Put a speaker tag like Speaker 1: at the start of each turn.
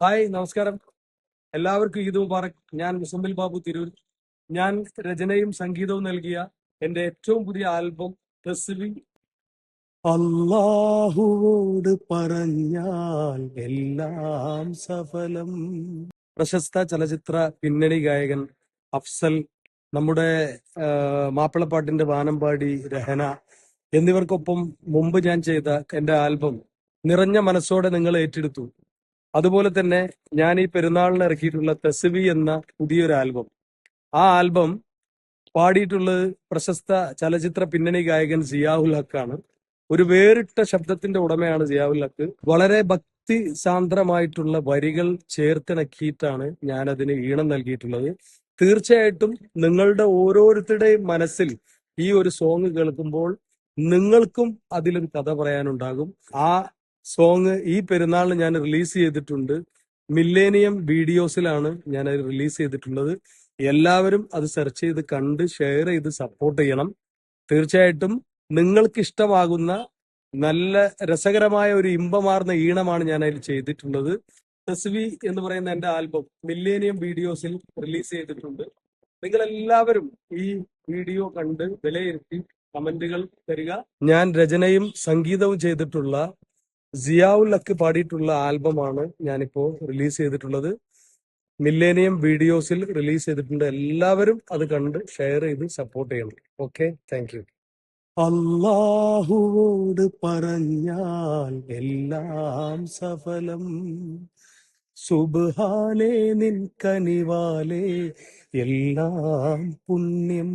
Speaker 1: Hi, നമസ്കാരം. എല്ലാവർക്കും ഈദ് മുബാറക്. ഞാൻ മുസമ്മിൽ ബാബു തിരൂർ. ഞാൻ രചനയും സംഗീതവും നൽകിയ എൻ്റെ ഏറ്റവും പുതിയ ആൽബം തസ്ബീഹ് അല്ലാഹുവോട് പറഞ്ഞാൽ എല്ലാം സഫലം. പ്രശസ്ത ചലച്ചിത്ര പിന്നണി ഗായകൻ അഫ്സൽ, നമ്മുടെ മാപ്പിളപ്പാട്ടിന്റെ വാനമ്പാടി രഹന എന്നിവർക്കൊപ്പം മുമ്പ് ഞാൻ ചെയ്ത എൻ്റെ ആൽബം നിറഞ്ഞ മനസ്സോടെ നിങ്ങൾ ഏറ്റെടുത്തു. അതുപോലെ തന്നെ ഞാൻ ഈ പെരുന്നാളിന് ഇറക്കിയിട്ടുള്ള തസ്ബീഹ് എന്ന പുതിയൊരു ആൽബം, ആ ആൽബം പാടിയിട്ടുള്ളത് പ്രശസ്ത ചലച്ചിത്ര പിന്നണി ഗായകൻ സിയാഉൽ ഹക്കാണ്. ഒരു വേറിട്ട ശബ്ദത്തിന്റെ ഉടമയാണ് സിയാഉൽ ഹക്ക്. വളരെ ഭക്തി സാന്ദ്രമായിട്ടുള്ള വരികൾ ചേർത്തിണക്കിയിട്ടാണ് ഞാൻ അതിന് ഈണം നൽകിയിട്ടുള്ളത്. തീർച്ചയായിട്ടും നിങ്ങളുടെ ഓരോരുത്തരുടെയും മനസ്സിൽ ഈ ഒരു സോങ് കേൾക്കുമ്പോൾ നിങ്ങൾക്കും അതിലൊരു കഥ പറയാനുണ്ടാകും. ആ സോങ് ഈ പെരുന്നാളിന് ഞാൻ റിലീസ് ചെയ്തിട്ടുണ്ട്. മില്ലേനിയം വീഡിയോസിലാണ് ഞാൻ അത് റിലീസ് ചെയ്തിട്ടുള്ളത്. എല്ലാവരും അത് സെർച്ച് ചെയ്ത് കണ്ട് ഷെയർ ചെയ്ത് സപ്പോർട്ട് ചെയ്യണം. തീർച്ചയായിട്ടും നിങ്ങൾക്ക് ഇഷ്ടമാകുന്ന നല്ല രസകരമായ ഒരു ഇമ്പമാർന്ന ഈണമാണ് ഞാൻ അതിൽ ചെയ്തിട്ടുള്ളത്. തസ്ബീഹ് എന്ന് പറയുന്ന എന്റെ ആൽബം മില്ലേനിയം വീഡിയോസിൽ റിലീസ് ചെയ്തിട്ടുണ്ട്. നിങ്ങൾ എല്ലാവരും ഈ വീഡിയോ കണ്ട് വിലയിരുത്തി കമന്റുകൾ തരിക. ഞാൻ രചനയും സംഗീതവും ചെയ്തിട്ടുള്ള സിയാഉൽ ഹക്ക് പാടിയിട്ടുള്ള ആൽബമാണ് ഞാനിപ്പോ റിലീസ് ചെയ്തിട്ടുള്ളത്. മില്ലേനിയം വീഡിയോസിൽ റിലീസ് ചെയ്തിട്ടുണ്ട്. എല്ലാവരും അത് കണ്ട് ഷെയർ ചെയ്ത് സപ്പോർട്ട് ചെയ്യണം. Okay, thank you. അല്ലാഹുവോട് പറഞ്ഞാൽ എല്ലാം സഫലം. സുബ്ഹാനേ നിൻ കനിവാലേ എല്ലാം പുണ്യം.